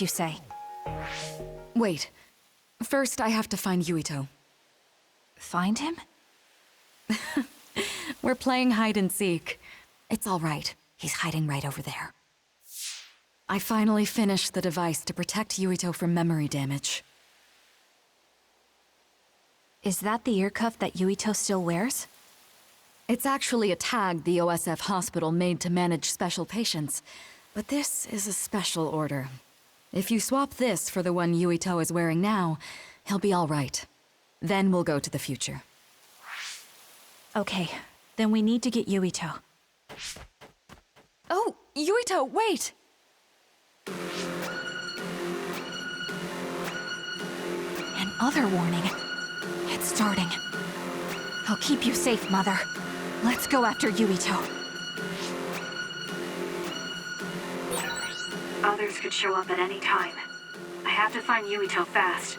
you say. Wait. First, I have to find Yuito. Find him? We're playing hide and seek. It's all right. He's hiding right over there. I finally finished the device to protect Yuito from memory damage. Is that the ear cuff that Yuito still wears? It's actually a tag the OSF hospital made to manage special patients. But this is a special order. If you swap this for the one Yuito is wearing now, he'll be all right. Then we'll go to the future. Okay, then we need to get Yuito. Oh, Yuito, wait! Another warning. It's starting. I'll keep you safe, Mother. Let's go after Yuito. Others could show up at any time. I have to find Yuito fast.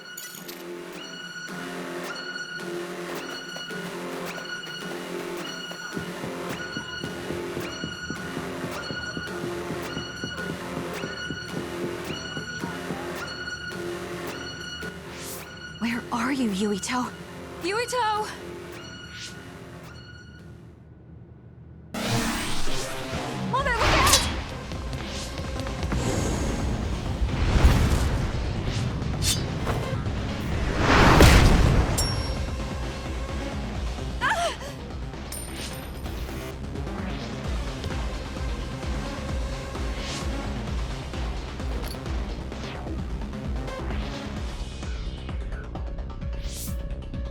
Where are you, Yuito? Yuito! Mother, look out!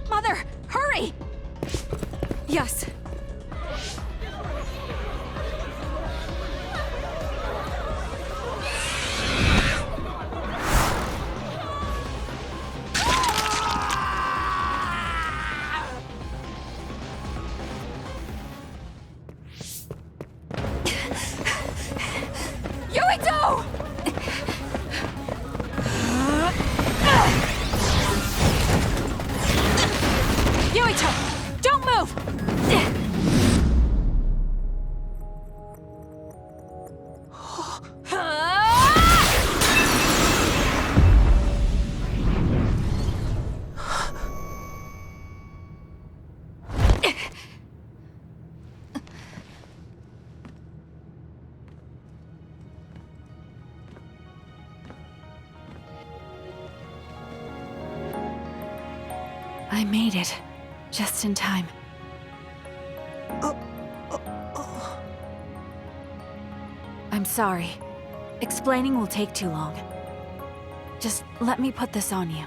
Mother, hurry! Yes. Yuito! Yuito, don't move! I made it. Just in time. I'm sorry. Explaining will take too long. Just let me put this on you.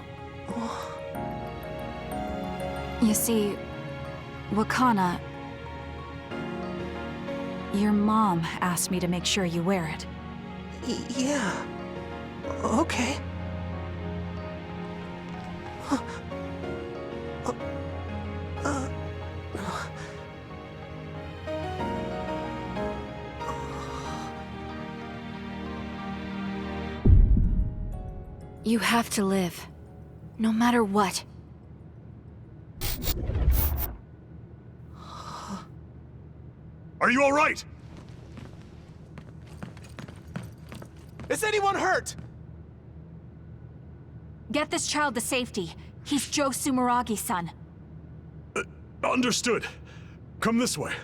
You see, Wakana... Your mom asked me to make sure you wear it. Yeah. Okay. You have to live. No matter what. Are you all right? Is anyone hurt? Get this child to safety. He's Joe Sumeragi's son. Understood. Come this way.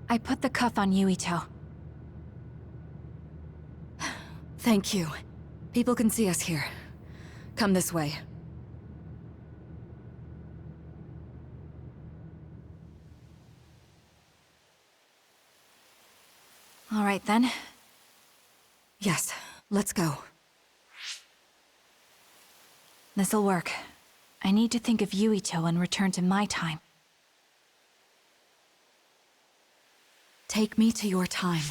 I put the cuff on Yuito. Thank you. People can see us here. Come this way. All right, then. Yes, let's go. This'll work. I need to think of Yuito and return to my time. Take me to your time.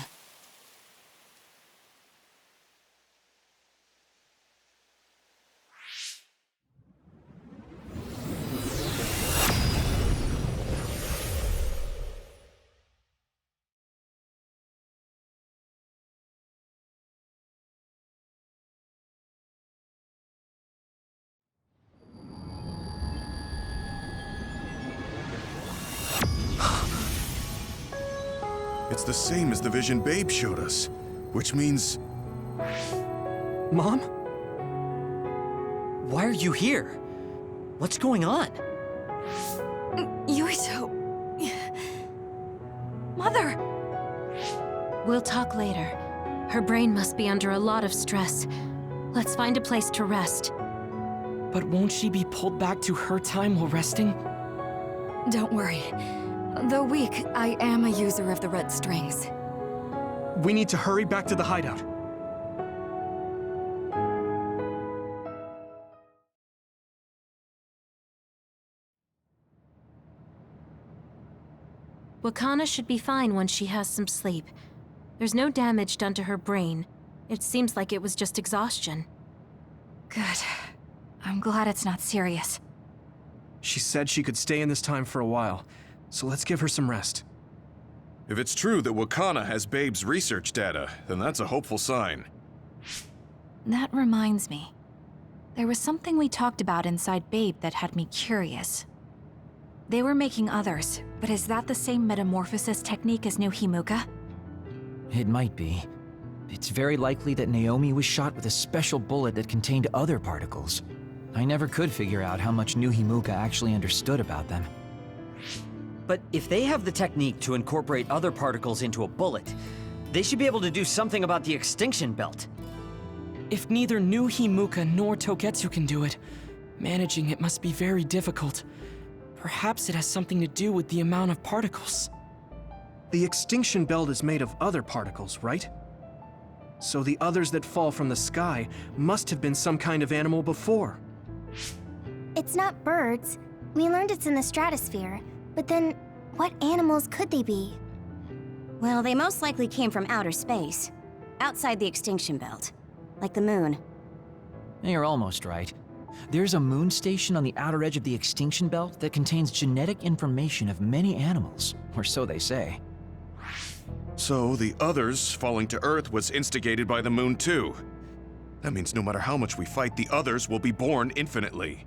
It's the same as the vision Babe showed us, which means... Mom? Why are you here? What's going on? Yuito. Mother! We'll talk later. Her brain must be under a lot of stress. Let's find a place to rest. But won't she be pulled back to her time while resting? Don't worry. Though weak, I am a user of the red strings. We need to hurry back to the hideout. Wakana should be fine once she has some sleep. There's no damage done to her brain. It seems like it was just exhaustion. Good. I'm glad it's not serious. She said she could stay in this time for a while, so let's give her some rest. If it's true that Wakana has Babe's research data, then that's a hopeful sign. That reminds me. There was something we talked about inside Babe that had me curious. They were making others, but is that the same metamorphosis technique as New Himuka? It might be. It's very likely that Naomi was shot with a special bullet that contained other particles. I never could figure out how much New Himuka actually understood about them. But if they have the technique to incorporate other particles into a bullet, they should be able to do something about the extinction belt. If neither New Himuka nor Togetsu can do it, managing it must be very difficult. Perhaps it has something to do with the amount of particles. The extinction belt is made of other particles, right? So the others that fall from the sky must have been some kind of animal before. It's not birds. We learned it's in the stratosphere. But then, what animals could they be? Well, they most likely came from outer space. Outside the extinction belt. Like the moon. You're almost right. There's a moon station on the outer edge of the extinction belt that contains genetic information of many animals, or so they say. So the others falling to Earth was instigated by the moon too. That means no matter how much we fight, the others will be born infinitely.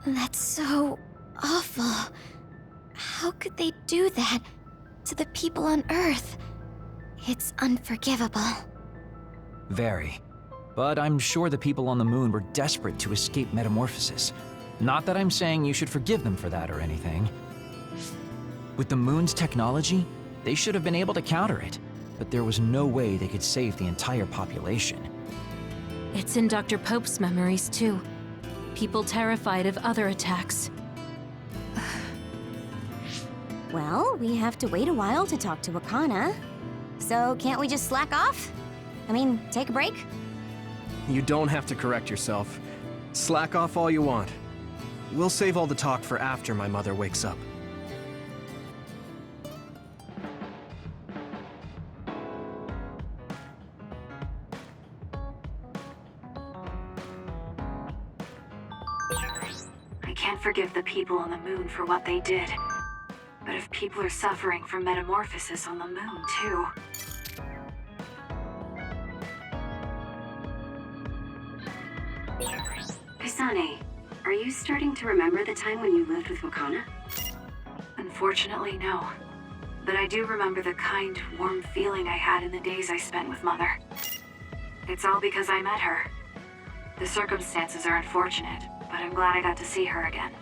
That's so awful. How could they do that to the people on Earth? It's unforgivable. Very. But I'm sure the people on the moon were desperate to escape metamorphosis. Not that I'm saying you should forgive them for that or anything. With the moon's technology, they should have been able to counter it, but there was no way they could save the entire population. It's in Dr. Pope's memories, too. People terrified of other attacks. Well, we have to wait a while to talk to Wakana. So can't we just slack off? I mean, take a break? You don't have to correct yourself. Slack off all you want. We'll save all the talk for after my mother wakes up. I can't forgive the people on the moon for what they did. But if people are suffering from metamorphosis on the moon, too... Kasane, are you starting to remember the time when you lived with Wakana? Unfortunately, no. But I do remember the kind, warm feeling I had in the days I spent with Mother. It's all because I met her. The circumstances are unfortunate, but I'm glad I got to see her again.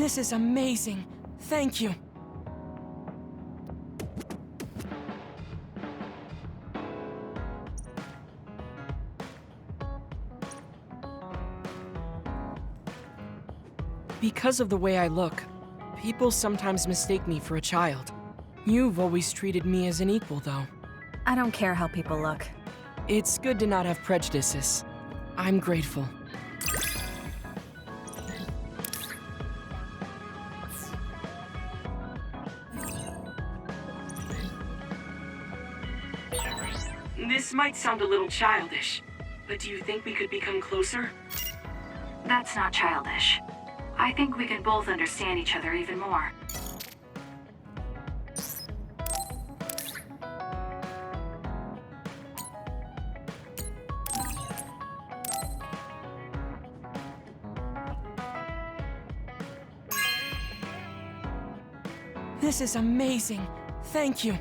This is amazing. Thank you. Because of the way I look, people sometimes mistake me for a child. You've always treated me as an equal, though. I don't care how people look. It's good to not have prejudices. I'm grateful. This might sound a little childish, but do you think we could become closer? That's not childish. I think we can both understand each other even more. This is amazing. Thank you.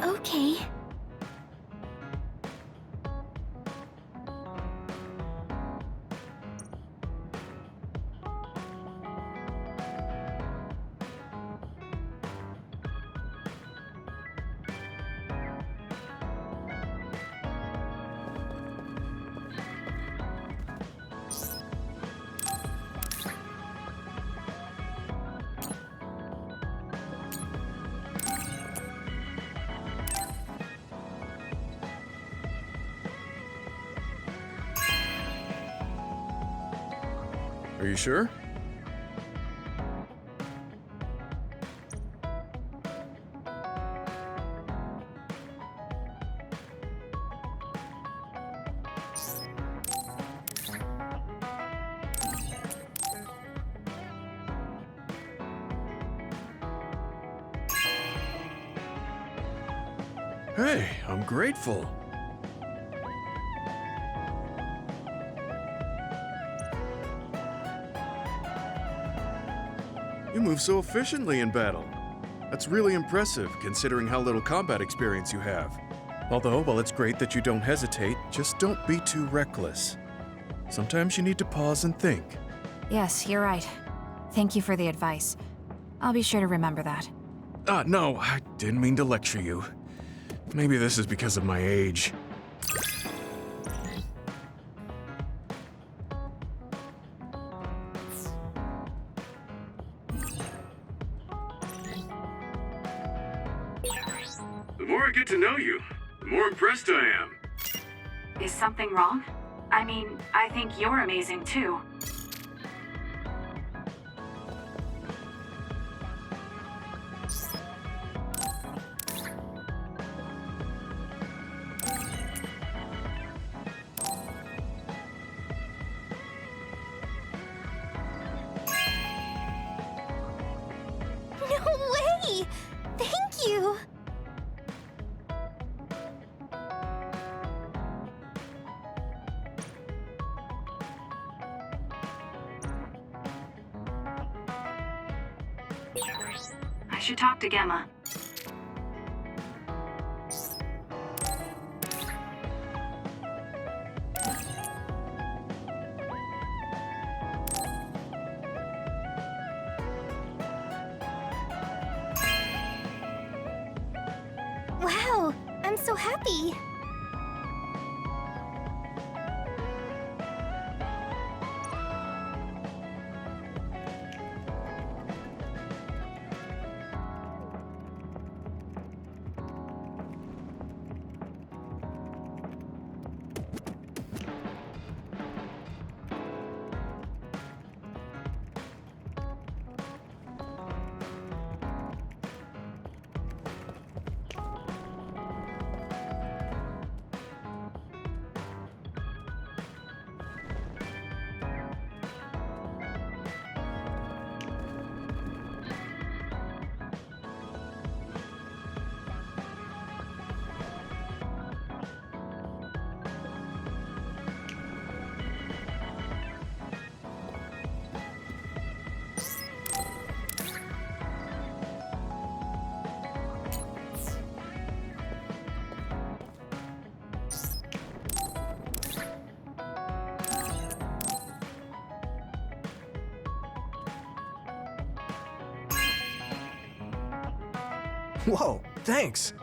Okay. Are you sure? Hey, I'm grateful. You move so efficiently in battle. That's really impressive, considering how little combat experience you have. Although, while it's great that you don't hesitate, just don't be too reckless. Sometimes you need to pause and think. Yes, you're right. Thank you for the advice. I'll be sure to remember that. No, I didn't mean to lecture you. Maybe this is because of my age. The more I get to know you, the more impressed I am. Is something wrong? I mean, I think you're amazing too. No way! Thank you! I should talk to Gemma. Wow, I'm so happy. Whoa, thanks!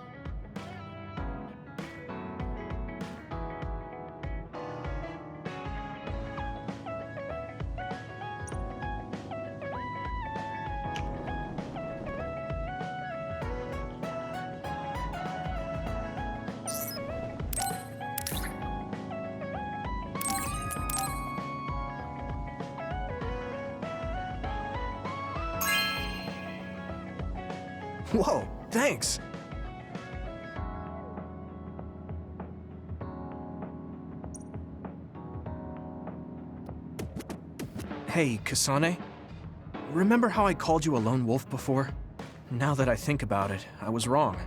Whoa, thanks! Hey, Kasane. Remember how I called you a lone wolf before? Now that I think about it, I was wrong.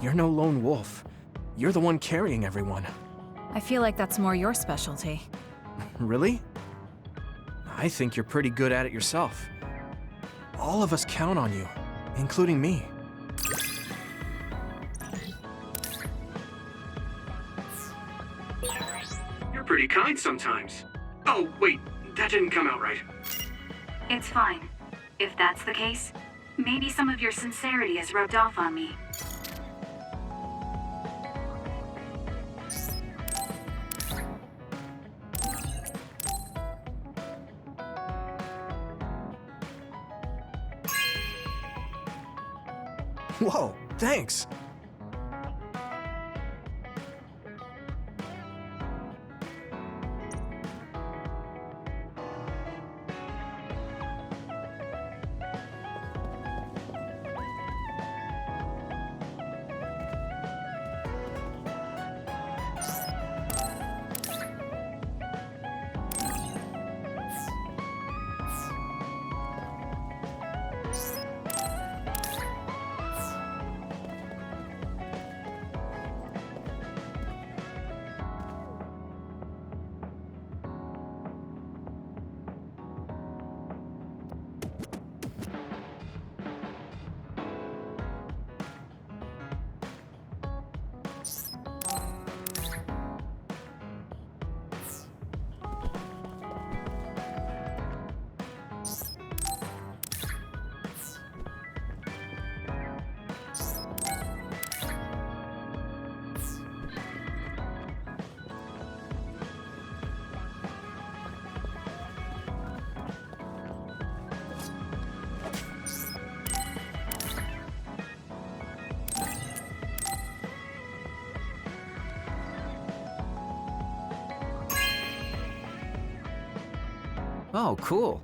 You're no lone wolf. You're the one carrying everyone. I feel like that's more your specialty. Really? I think you're pretty good at it yourself. All of us count on you, including me. You're pretty kind sometimes. Oh, wait, that didn't come out right. It's fine. If that's the case, maybe some of your sincerity has rubbed off on me. Whoa, thanks! Oh, cool.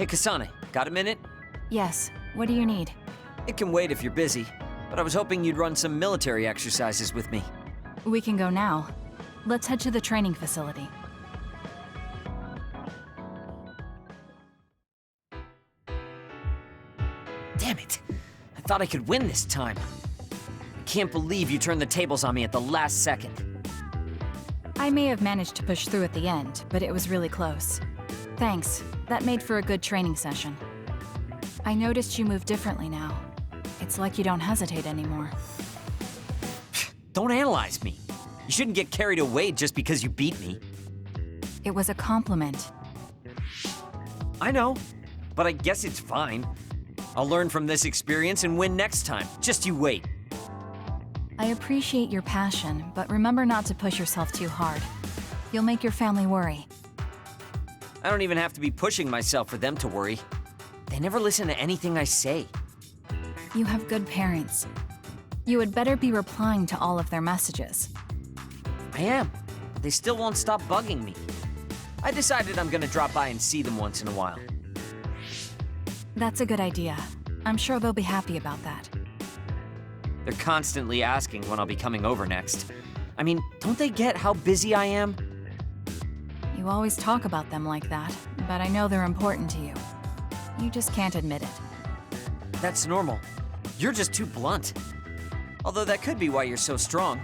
Hey, Kasane, got a minute? Yes, what do you need? It can wait if you're busy, but I was hoping you'd run some military exercises with me. We can go now. Let's head to the training facility. Damn it! I thought I could win this time. I can't believe you turned the tables on me at the last second. I may have managed to push through at the end, but it was really close. Thanks. That made for a good training session. I noticed you move differently now. It's like you don't hesitate anymore. Don't analyze me. You shouldn't get carried away just because you beat me. It was a compliment. I know, but I guess it's fine. I'll learn from this experience and win next time. Just you wait. I appreciate your passion, but remember not to push yourself too hard. You'll make your family worry. I don't even have to be pushing myself for them to worry. They never listen to anything I say. You have good parents. You had better be replying to all of their messages. I am. But they still won't stop bugging me. I decided I'm gonna drop by and see them once in a while. That's a good idea. I'm sure they'll be happy about that. They're constantly asking when I'll be coming over next. I mean, don't they get how busy I am? You always talk about them like that, but I know they're important to you. You just can't admit it. That's normal. You're just too blunt. Although that could be why you're so strong.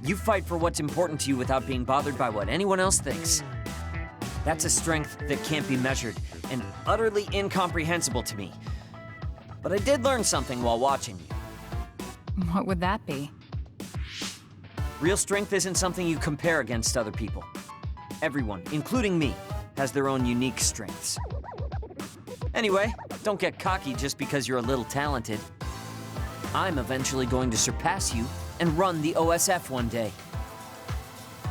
You fight for what's important to you without being bothered by what anyone else thinks. That's a strength that can't be measured and utterly incomprehensible to me. But I did learn something while watching you. What would that be? Real strength isn't something you compare against other people. Everyone, including me, has their own unique strengths. Anyway, don't get cocky just because you're a little talented. I'm eventually going to surpass you and run the OSF one day.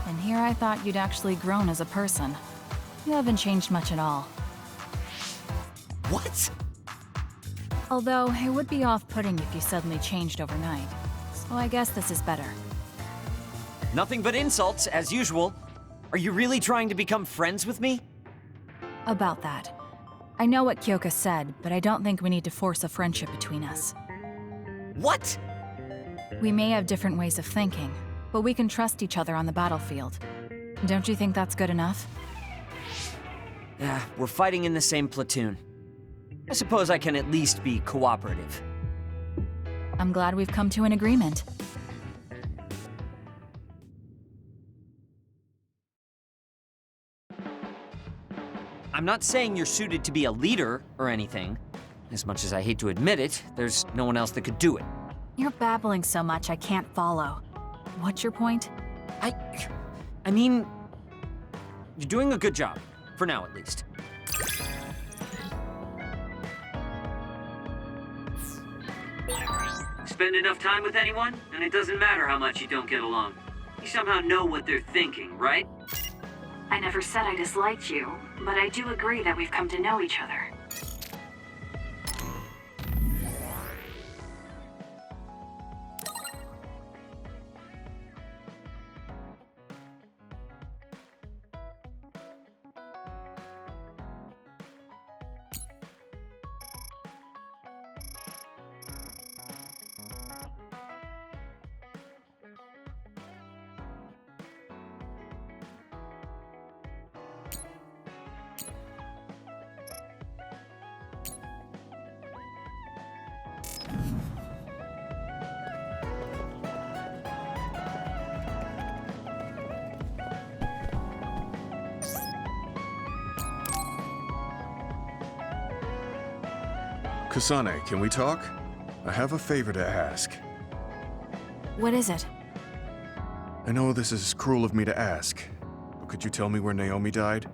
And here I thought you'd actually grown as a person. You haven't changed much at all. What? Although, it would be off-putting if you suddenly changed overnight. So I guess this is better. Nothing but insults, as usual. Are you really trying to become friends with me? About that. I know what Kyoka said, but I don't think we need to force a friendship between us. What? We may have different ways of thinking, but we can trust each other on the battlefield. Don't you think that's good enough? Yeah, we're fighting in the same platoon. I suppose I can at least be cooperative. I'm glad we've come to an agreement. I'm not saying you're suited to be a leader or anything. As much as I hate to admit it, there's no one else that could do it. You're babbling so much I can't follow. What's your point? I mean, you're doing a good job. For now, at least. Spend enough time with anyone, and it doesn't matter how much you don't get along. You somehow know what they're thinking, right? I never said I disliked you, but I do agree that we've come to know each other. Kasane, can we talk? I have a favor to ask. What is it? I know this is cruel of me to ask, but could you tell me where Naomi died?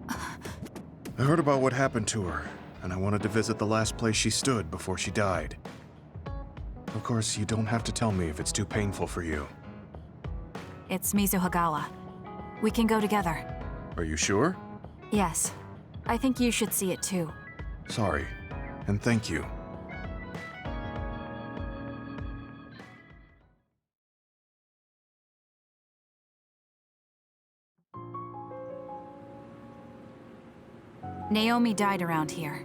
I heard about what happened to her, and I wanted to visit the last place she stood before she died. Of course, you don't have to tell me if it's too painful for you. It's Mizuhagawa. We can go together. Are you sure? Yes. I think you should see it too. Sorry, and thank you. Naomi died around here.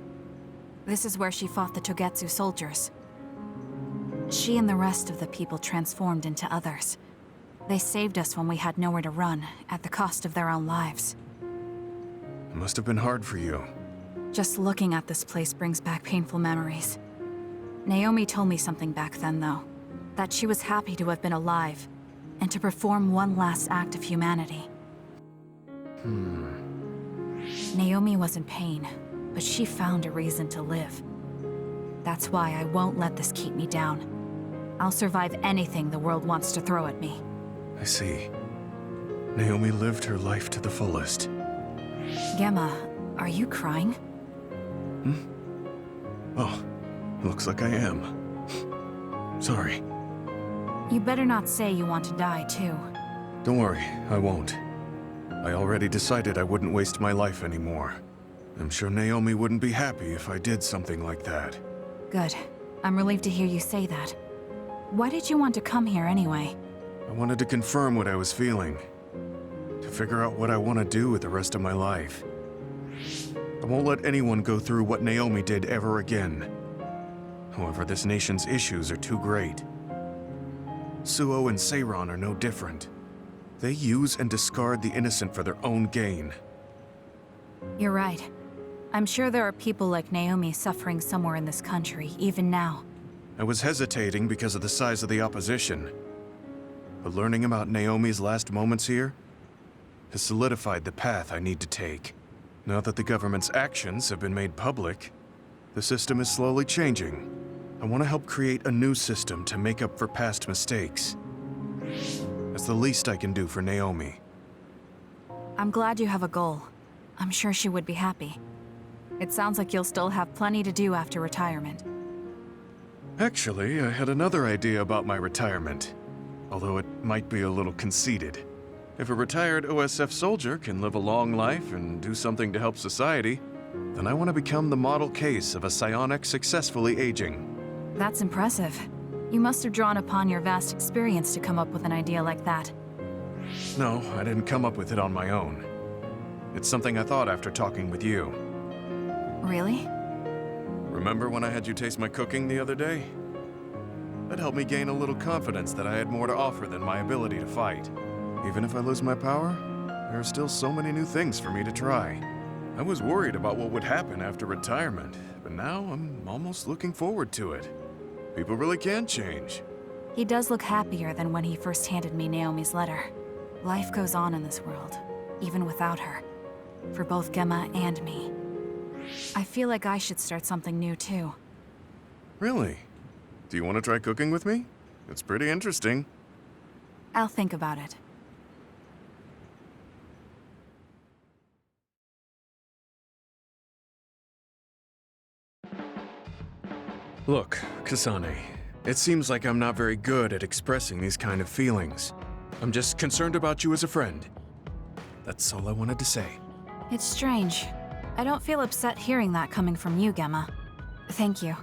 This is where she fought the Togetsu soldiers. She and the rest of the people transformed into others. They saved us when we had nowhere to run, at the cost of their own lives. It must have been hard for you. Just looking at this place brings back painful memories. Naomi told me something back then, though. That she was happy to have been alive, and to perform one last act of humanity. Naomi was in pain, but she found a reason to live. That's why I won't let this keep me down. I'll survive anything the world wants to throw at me. I see. Naomi lived her life to the fullest. Gemma, are you crying? Oh, looks like I am. Sorry. You better not say you want to die, too. Don't worry, I won't. I already decided I wouldn't waste my life anymore. I'm sure Naomi wouldn't be happy if I did something like that. Good. I'm relieved to hear you say that. Why did you want to come here anyway? I wanted to confirm what I was feeling. To figure out what I want to do with the rest of my life. I won't let anyone go through what Naomi did ever again. However, this nation's issues are too great. Suo and Seiran are no different. They use and discard the innocent for their own gain. You're right. I'm sure there are people like Naomi suffering somewhere in this country, even now. I was hesitating because of the size of the opposition. But learning about Naomi's last moments here has solidified the path I need to take. Now that the government's actions have been made public, the system is slowly changing. I want to help create a new system to make up for past mistakes. That's the least I can do for Naomi. I'm glad you have a goal. I'm sure she would be happy. It sounds like you'll still have plenty to do after retirement. Actually, I had another idea about my retirement, although it might be a little conceited. If a retired OSF soldier can live a long life and do something to help society, then I want to become the model case of a psionic successfully aging. That's impressive. You must have drawn upon your vast experience to come up with an idea like that. No, I didn't come up with it on my own. It's something I thought after talking with you. Really? Remember when I had you taste my cooking the other day? That helped me gain a little confidence that I had more to offer than my ability to fight. Even if I lose my power, there are still so many new things for me to try. I was worried about what would happen after retirement, but now I'm almost looking forward to it. People really can change. He does look happier than when he first handed me Naomi's letter. Life goes on in this world, even without her. For both Gemma and me. I feel like I should start something new too. Really? Do you want to try cooking with me? It's pretty interesting. I'll think about it. Look, Kasane, it seems like I'm not very good at expressing these kind of feelings. I'm just concerned about you as a friend. That's all I wanted to say. It's strange. I don't feel upset hearing that coming from you, Gemma. Thank you.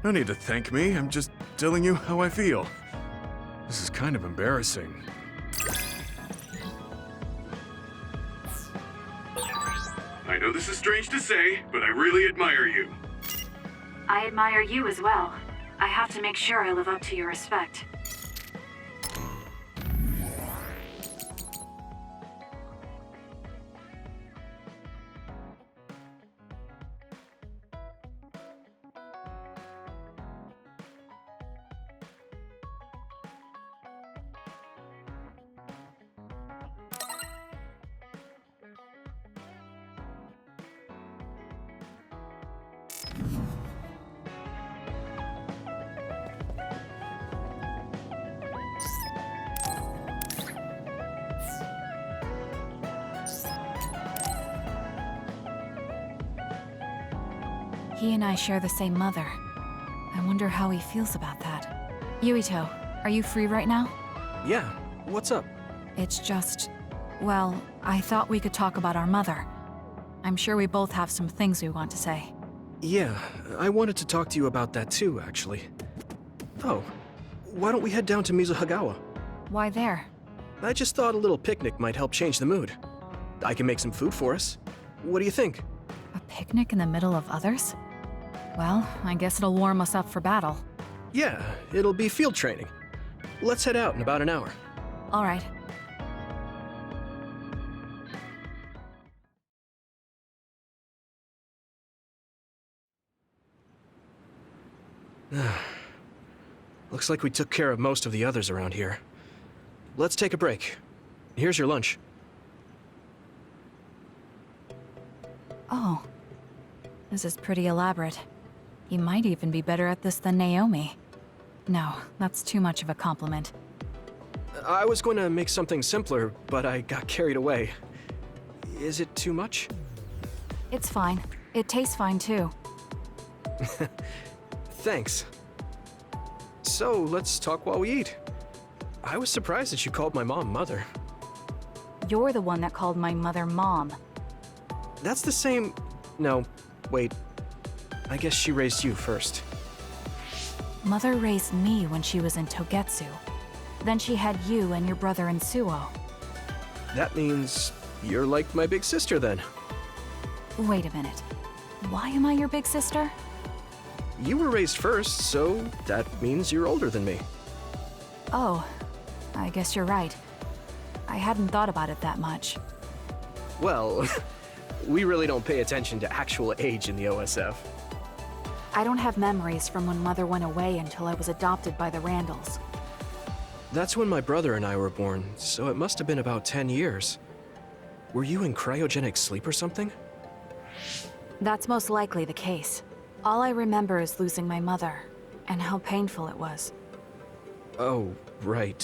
No need to thank me, I'm just telling you how I feel. This is kind of embarrassing. I know this is strange to say, but I really admire you. I admire you as well. I have to make sure I live up to your respect. He and I share the same mother. I wonder how he feels about that. Yuito, are you free right now? Yeah, what's up? It's just... well, I thought we could talk about our mother. I'm sure we both have some things we want to say. Yeah, I wanted to talk to you about that too, actually. Oh, why don't we head down to Mizuhagawa? Why there? I just thought a little picnic might help change the mood. I can make some food for us. What do you think? A picnic in the middle of others? Well, I guess it'll warm us up for battle. Yeah, it'll be field training. Let's head out in about an hour. All right. Looks like we took care of most of the others around here. Let's take a break. Here's your lunch. Oh. This is pretty elaborate. You might even be better at this than Naomi. No, that's too much of a compliment. I was going to make something simpler, but I got carried away. Is it too much? It's fine. It tastes fine too. Thanks. So, let's talk while we eat. I was surprised that you called my mom Mother. You're the one that called my mother Mom. That's the same... No, wait. I guess she raised you first. Mother raised me when she was in Togetsu. Then she had you and your brother in Suo. That means you're like my big sister then. Wait a minute. Why am I your big sister? You were raised first, so that means you're older than me. Oh, I guess you're right. I hadn't thought about it that much. Well, we really don't pay attention to actual age in the OSF. I don't have memories from when Mother went away until I was adopted by the Randalls. That's when my brother and I were born, so it must have been about 10 years. Were you in cryogenic sleep or something? That's most likely the case. All I remember is losing my mother, and how painful it was. Oh, right.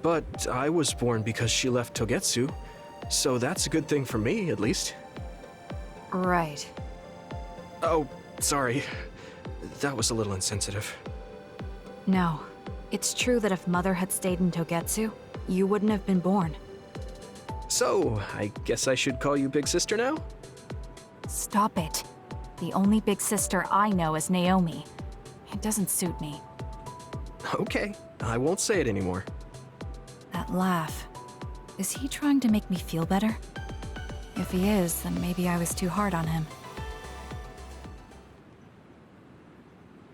But I was born because she left Togetsu, so that's a good thing for me, at least. Right. Oh, sorry. That was a little insensitive. No. It's true that if Mother had stayed in Togetsu, you wouldn't have been born. So, I guess I should call you Big Sister now? Stop it. The only big sister I know is Naomi. It doesn't suit me. Okay, I won't say it anymore. That laugh. Is he trying to make me feel better? If he is, then maybe I was too hard on him.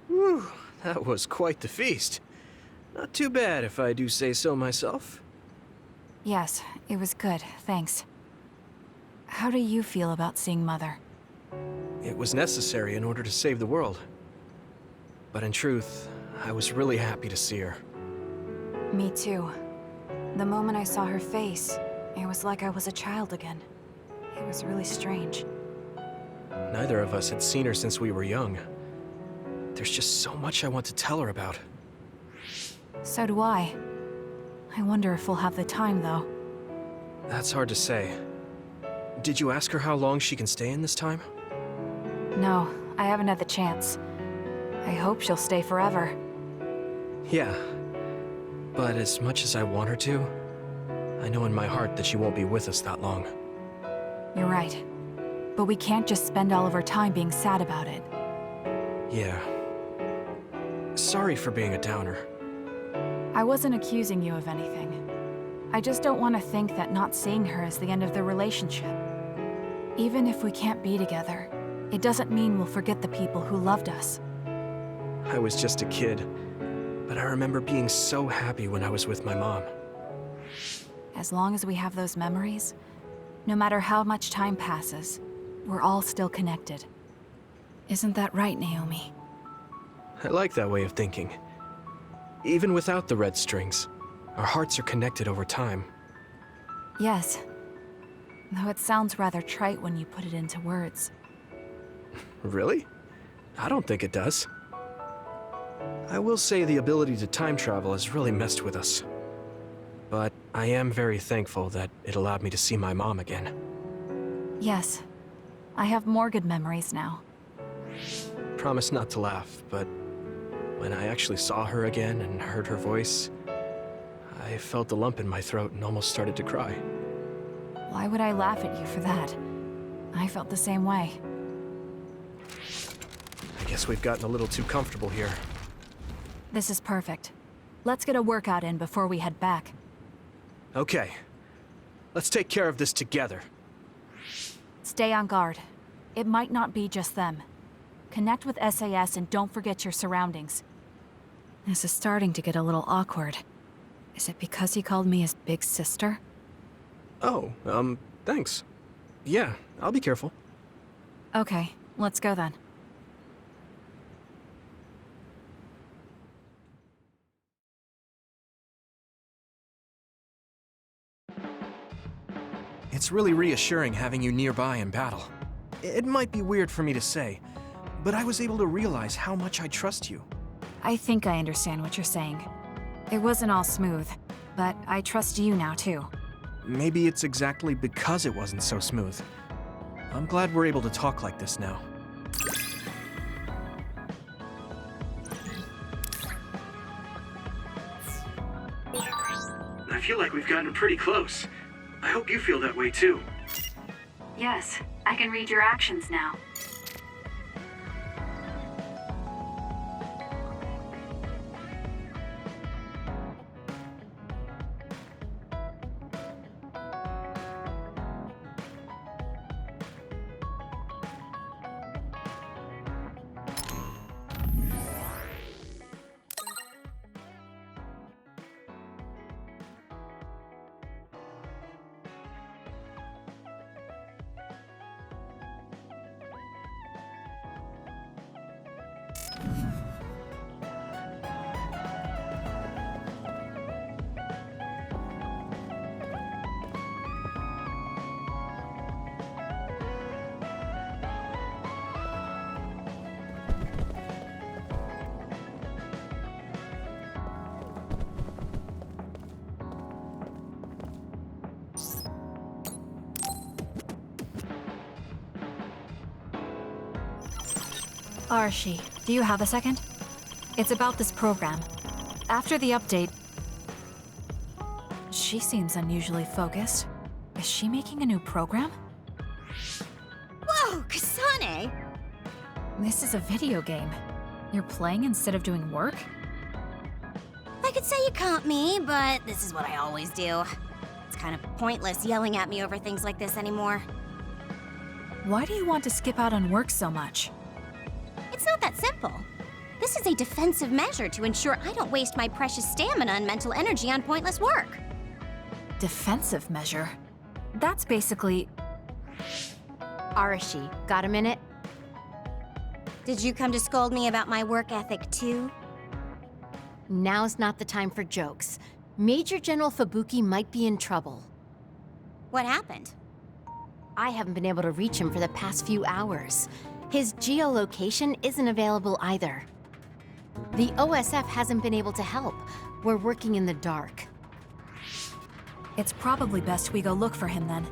Whew, that was quite the feast. Not too bad if I do say so myself. Yes, it was good, thanks. How do you feel about seeing Mother? It was necessary in order to save the world. But in truth, I was really happy to see her. Me too. The moment I saw her face, it was like I was a child again. It was really strange. Neither of us had seen her since we were young. There's just so much I want to tell her about. So do I. I wonder if we'll have the time, though. That's hard to say. Did you ask her how long she can stay in this time? No, I haven't had the chance. I hope she'll stay forever. Yeah. But as much as I want her to, I know in my heart that she won't be with us that long. You're right. But we can't just spend all of our time being sad about it. Yeah. Sorry for being a downer. I wasn't accusing you of anything. I just don't want to think that not seeing her is the end of the relationship. Even if we can't be together, it doesn't mean we'll forget the people who loved us. I was just a kid, but I remember being so happy when I was with my mom. As long as we have those memories, no matter how much time passes, we're all still connected. Isn't that right, Naomi? I like that way of thinking. Even without the red strings, our hearts are connected over time. Yes. Though it sounds rather trite when you put it into words. Really? I don't think it does. I will say the ability to time travel has really messed with us. But I am very thankful that it allowed me to see my mom again. Yes. I have more good memories now. Promise not to laugh, but when I actually saw her again and heard her voice, I felt a lump in my throat and almost started to cry. Why would I laugh at you for that? I felt the same way. I guess we've gotten a little too comfortable here. This is perfect. Let's get a workout in before we head back. Okay. Let's take care of this together. Stay on guard. It might not be just them. Connect with SAS and don't forget your surroundings. This is starting to get a little awkward. Is it because he called me his big sister? Oh, thanks. Yeah, I'll be careful. Okay, let's go then. It's really reassuring having you nearby in battle. It might be weird for me to say, but I was able to realize how much I trust you. I think I understand what you're saying. It wasn't all smooth, but I trust you now too. Maybe it's exactly because it wasn't so smooth. I'm glad we're able to talk like this now. I feel like we've gotten pretty close. I hope you feel that way too. Yes, I can read your actions now. Arashi, do you have a second? It's about this program. After the update... She seems unusually focused. Is she making a new program? Whoa, Kasane! This is a video game. You're playing instead of doing work? I could say you caught me, but this is what I always do. It's kind of pointless yelling at me over things like this anymore. Why do you want to skip out on work so much? It's not that simple. This is a defensive measure to ensure I don't waste my precious stamina and mental energy on pointless work. Defensive measure? That's basically... Arashi, got a minute? Did you come to scold me about my work ethic too? Now's not the time for jokes. Major General Fubuki might be in trouble. What happened? I haven't been able to reach him for the past few hours. His geolocation isn't available either. The OSF hasn't been able to help. We're working in the dark. It's probably best we go look for him then.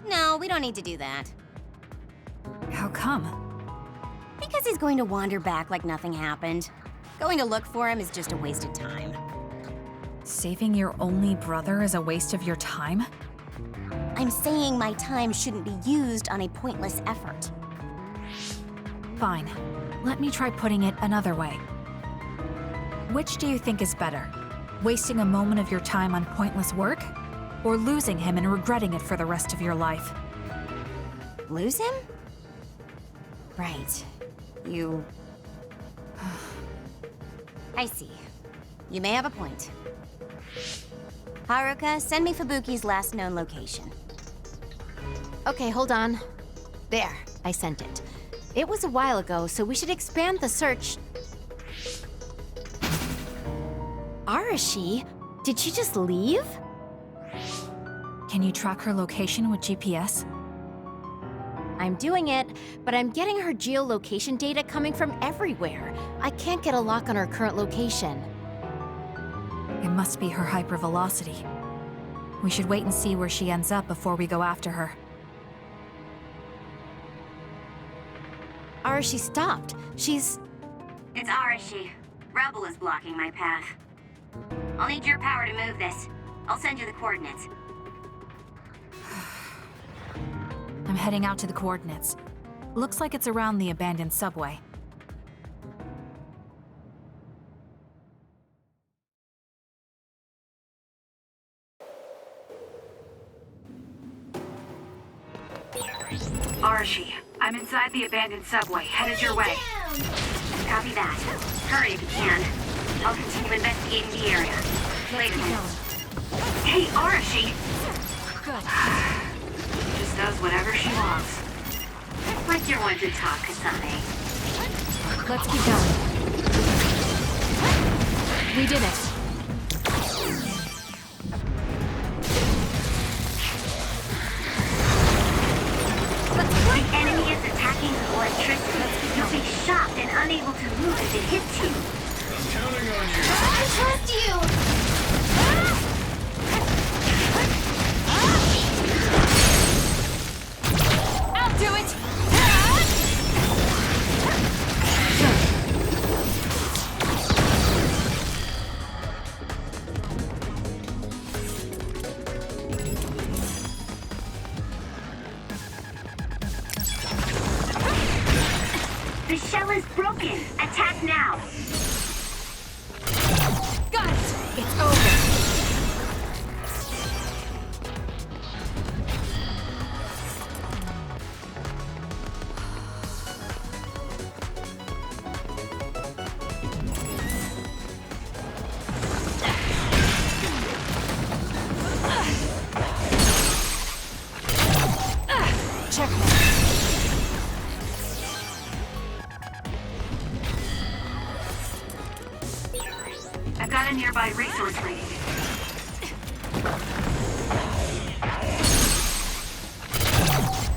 No, we don't need to do that. How come? Because he's going to wander back like nothing happened. Going to look for him is just a waste of time. Saving your only brother is a waste of your time? I'm saying my time shouldn't be used on a pointless effort. Fine. Let me try putting it another way. Which do you think is better? Wasting a moment of your time on pointless work? Or losing him and regretting it for the rest of your life? Lose him? Right. You... I see. You may have a point. Haruka, send me Fubuki's last known location. Okay, hold on. There, I sent it. It was a while ago, so we should expand the search. Arashi? Did she just leave? Can you track her location with GPS? I'm doing it, but I'm getting her geolocation data coming from everywhere. I can't get a lock on her current location. It must be her hypervelocity. We should wait and see where she ends up before we go after her. Arashi stopped. She's... It's Arashi. Rebel is blocking my path. I'll need your power to move this. I'll send you the coordinates. I'm heading out to the coordinates. Looks like it's around the abandoned subway. Arashi, I'm inside the abandoned subway, headed your way. Copy that. Hurry if you can. I'll continue investigating the area. Later. Hey, Arashi! Good. She just does whatever she wants. Like you're one to talk, Kasane. Let's keep going. We did it. The enemy is attacking with electricity. You'll be shocked and unable to move if it hits you. I'm counting on you. I trust you! I'll do it! The shell is broken. Attack now. Got it! It's over. Checkmate. I've got a nearby resource reading.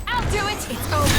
I'll do it! It's over.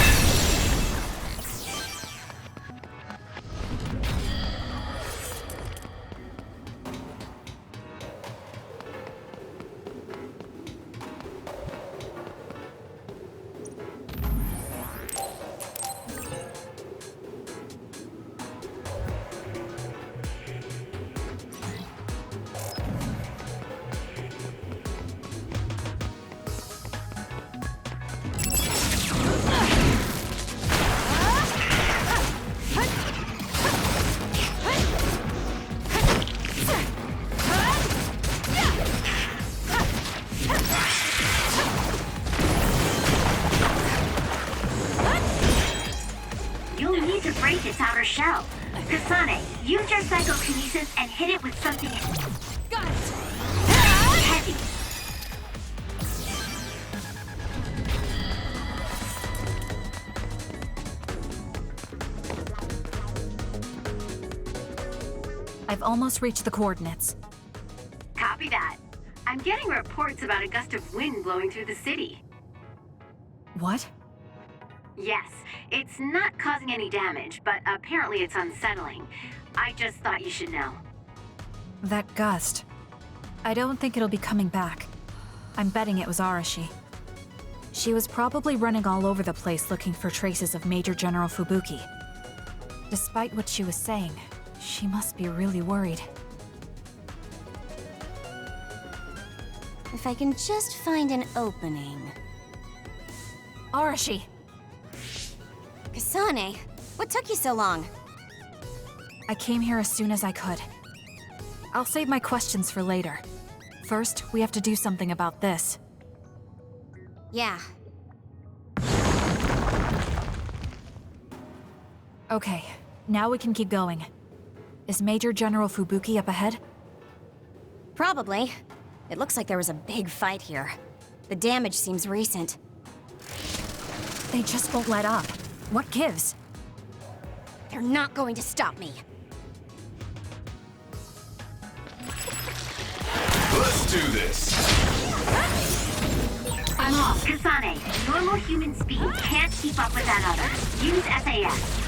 You'll need to break its outer shell. Kasane, use your psychokinesis and hit it with something Got it! heavy. I've almost reached the coordinates. Copy that. I'm getting reports about a gust of wind blowing through the city. What? Yes, it's not causing any damage, but apparently it's unsettling. I just thought you should know. That gust. I don't think it'll be coming back. I'm betting it was Arashi. She was probably running all over the place looking for traces of Major General Fubuki. Despite what she was saying, she must be really worried. If I can just find an opening. Arashi! Kasane, what took you so long? I came here as soon as I could. I'll save my questions for later. First, we have to do something about this. Yeah. Okay, now we can keep going. Is Major General Fubuki up ahead? Probably. It looks like there was a big fight here. The damage seems recent. They just won't let up. What gives? They're not going to stop me. Let's do this. I'm off. Kasane, normal human speed can't keep up with that other. Use SAS.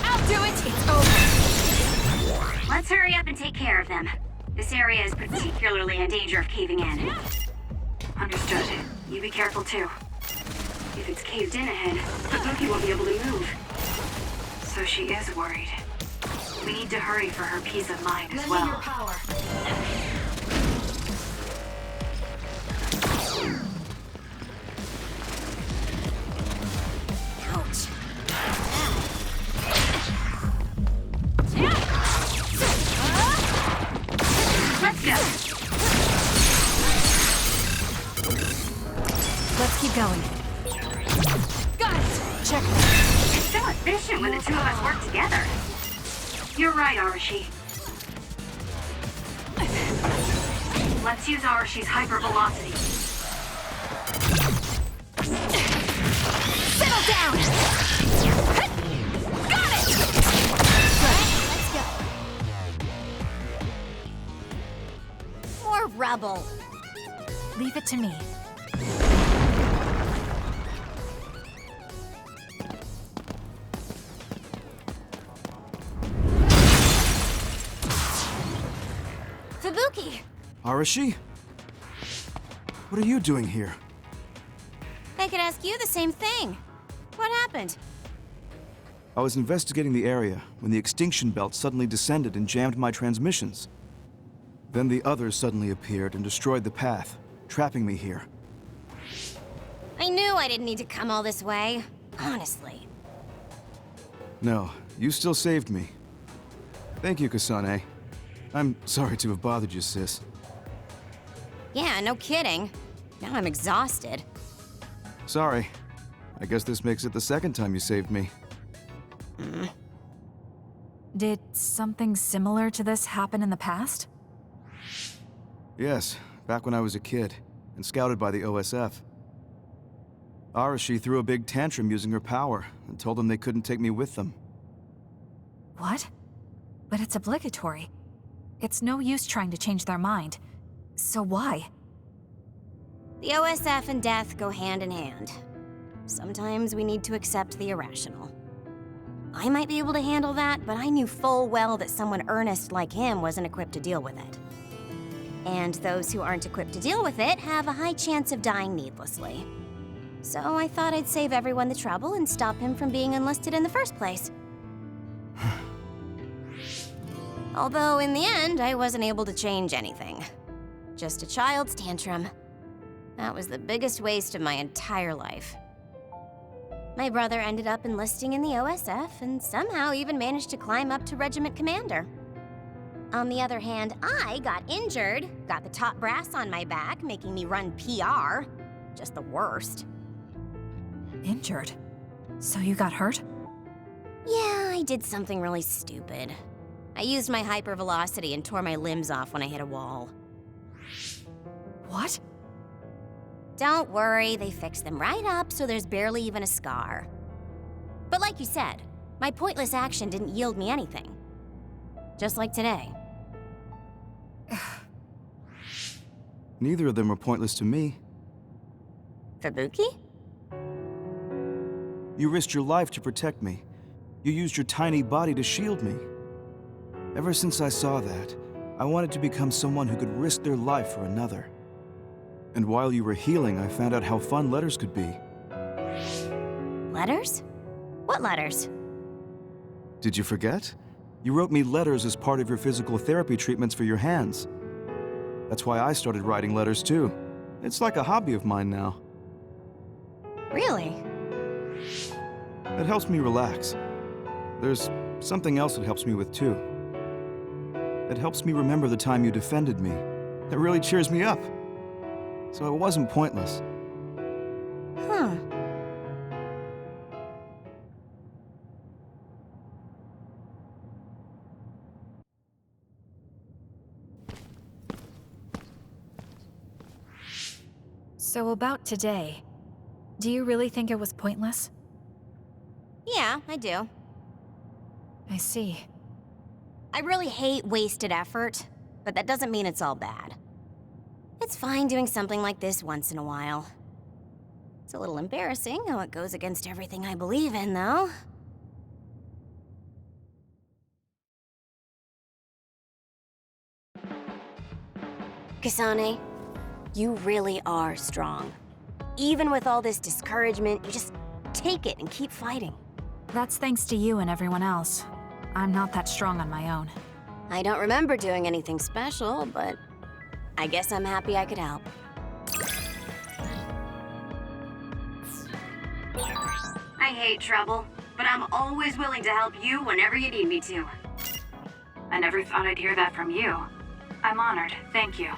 I'll do it! It's over! Let's hurry up and take care of them. This area is particularly in danger of caving in. Understood. You be careful too. If it's caved in ahead, Hazuki won't be able to move. So she is worried. We need to hurry for her peace of mind as well. Ouch. Let's go! Let's keep going. Got it! Check that. It's so efficient when the two of us work together. You're right, Arashi. Let's use Arashi's hypervelocity. Settle down! Got it! Let's go. More rubble. Leave it to me. Fubuki! Arashi? What are you doing here? I could ask you the same thing. What happened? I was investigating the area when the extinction belt suddenly descended and jammed my transmissions. Then the others suddenly appeared and destroyed the path, trapping me here. I knew I didn't need to come all this way. Honestly. No, you still saved me. Thank you, Kasane. I'm sorry to have bothered you, sis. Yeah, no kidding. Now I'm exhausted. Sorry. I guess this makes it the second time you saved me. Did something similar to this happen in the past? Yes, back when I was a kid, and scouted by the OSF. Arashi threw a big tantrum using her power, and told them they couldn't take me with them. What? But it's obligatory. It's no use trying to change their mind. So why? The OSF and death go hand in hand. Sometimes we need to accept the irrational. I might be able to handle that, but I knew full well that someone earnest like him wasn't equipped to deal with it. And those who aren't equipped to deal with it have a high chance of dying needlessly. So I thought I'd save everyone the trouble and stop him from being enlisted in the first place. Although in the end, I wasn't able to change anything. Just a child's tantrum. That was the biggest waste of my entire life. My brother ended up enlisting in the OSF and somehow even managed to climb up to regiment commander. On the other hand, I got injured, got the top brass on my back, making me run PR. Just the worst. Injured? So you got hurt? Yeah, I did something really stupid. I used my hypervelocity and tore my limbs off when I hit a wall. What? Don't worry, they fixed them right up so there's barely even a scar. But like you said, my pointless action didn't yield me anything. Just like today. Neither of them were pointless to me. Fubuki? You risked your life to protect me. You used your tiny body to shield me. Ever since I saw that, I wanted to become someone who could risk their life for another. And while you were healing, I found out how fun letters could be. Letters? What letters? Did you forget? You wrote me letters as part of your physical therapy treatments for your hands. That's why I started writing letters too. It's like a hobby of mine now. Really? It helps me relax. There's something else it helps me with too. It helps me remember the time you defended me. It really cheers me up. So it wasn't pointless. Huh. So about today, do you really think it was pointless? Yeah, I do. I see. I really hate wasted effort, but that doesn't mean it's all bad. It's fine doing something like this once in a while. It's a little embarrassing how it goes against everything I believe in, though. Kasane, you really are strong. even with all this discouragement, you just take it and keep fighting. That's thanks to you and everyone else. I'm not that strong on my own. I don't remember doing anything special, but I guess I'm happy I could help. I hate trouble, but I'm always willing to help you whenever you need me to. I never thought I'd hear that from you. I'm honored, thank you.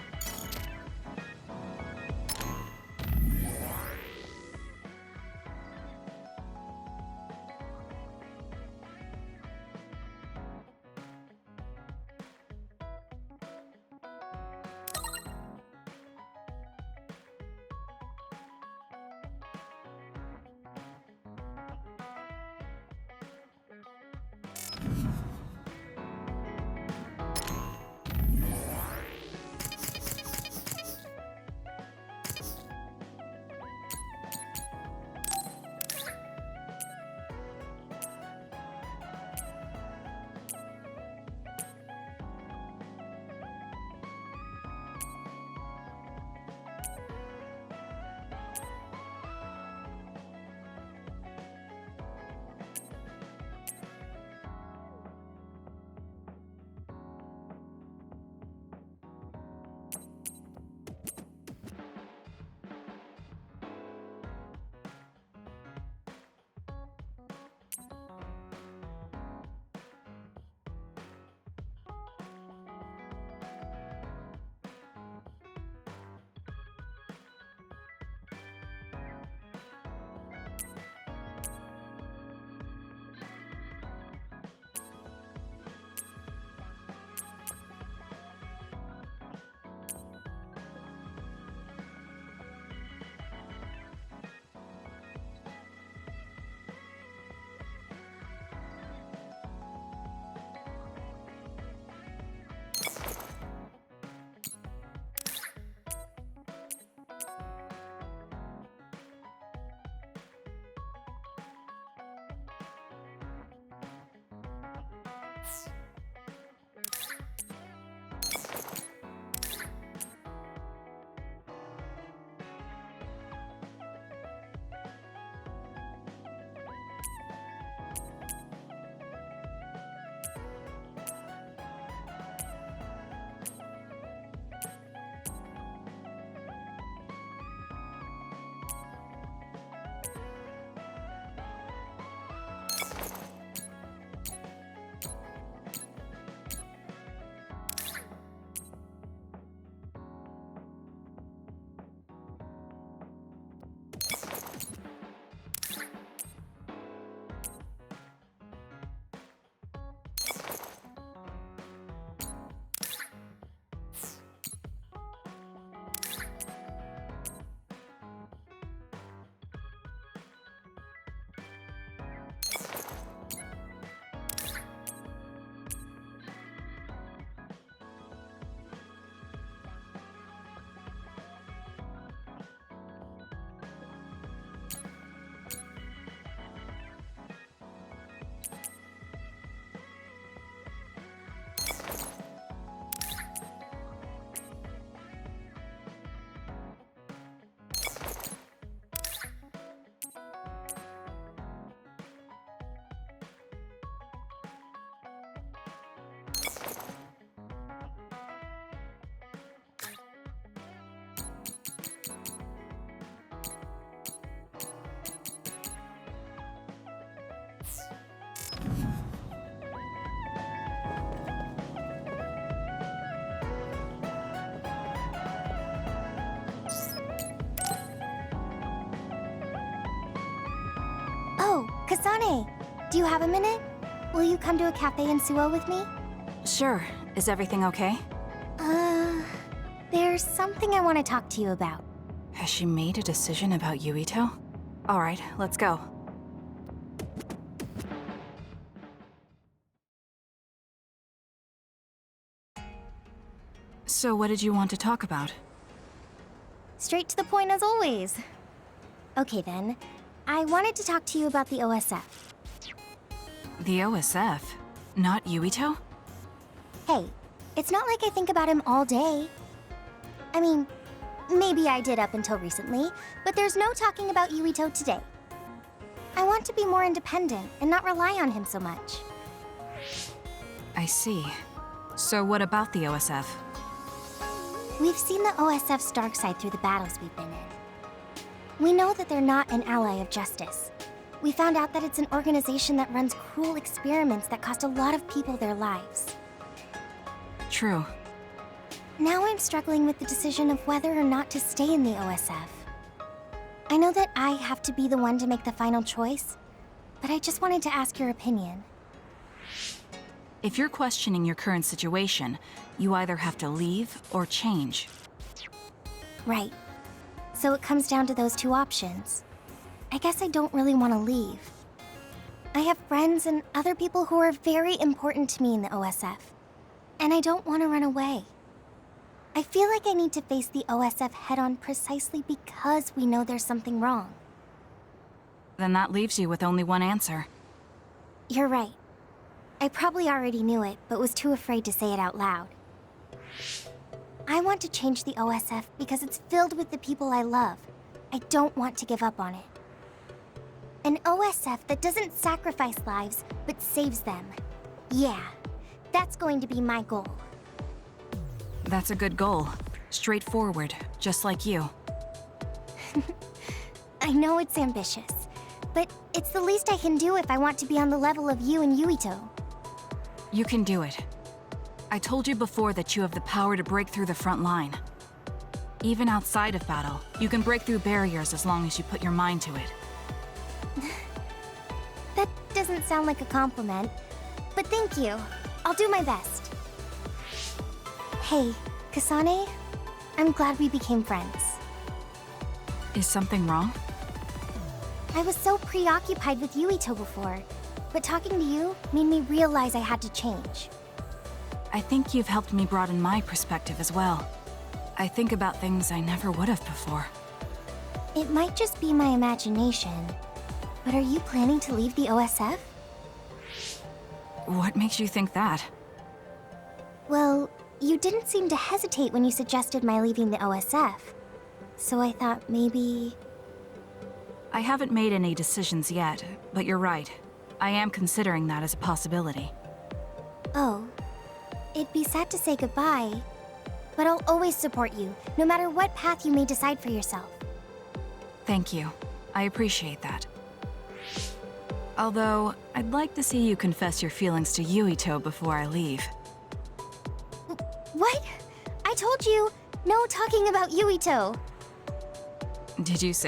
Kasane, do you have a minute? Will you come to a cafe in Suo with me? Sure. Is everything okay? There's something I want to talk to you about. Has she made a decision about Yuito? Alright, let's go. So what did you want to talk about? Straight to the point as always. Okay then, I wanted to talk to you about the OSF. The OSF? Not Yuito? Hey, it's not like I think about him all day. I mean, maybe I did up until recently, but there's no talking about Yuito today. I want to be more independent and not rely on him so much. I see. So what about the OSF? We've seen the OSF's dark side through the battles we've been in. We know that they're not an ally of justice. We found out that it's an organization that runs cruel experiments that cost a lot of people their lives. True. Now I'm struggling with the decision of whether or not to stay in the OSF. I know that I have to be the one to make the final choice, but I just wanted to ask your opinion. If you're questioning your current situation, you either have to leave or change. Right. So it comes down to those two options. I guess I don't really want to leave. I have friends and other people who are very important to me in the OSF, and I don't want to run away. I feel like I need to face the OSF head-on precisely because we know there's something wrong. Then that leaves you with only one answer. You're right. I probably already knew it, but was too afraid to say it out loud. I want to change the OSF because it's filled with the people I love. I don't want to give up on it. An OSF that doesn't sacrifice lives, but saves them. Yeah, that's going to be my goal. That's a good goal. Straightforward, just like you. I know it's ambitious, but it's the least I can do if I want to be on the level of you and Yuito. You can do it. I told you before that you have the power to break through the front line. Even outside of battle, you can break through barriers as long as you put your mind to it. That doesn't sound like a compliment, but thank you. I'll do my best. Hey, Kasane, I'm glad we became friends. Is something wrong? I was so preoccupied with Yuito before, but talking to you made me realize I had to change. I think you've helped me broaden my perspective as well. I think about things I never would have before. It might just be my imagination, but are you planning to leave the OSF? What makes you think that? Well, you didn't seem to hesitate when you suggested my leaving the OSF, so I thought maybe... I haven't made any decisions yet, but you're right. I am considering that as a possibility. Oh, it'd be sad to say goodbye, but I'll always support you, no matter what path you may decide for yourself. Thank you. I appreciate that. Although, I'd like to see you confess your feelings to Yuito before I leave. What? I told you, no talking about Yuito. Did you say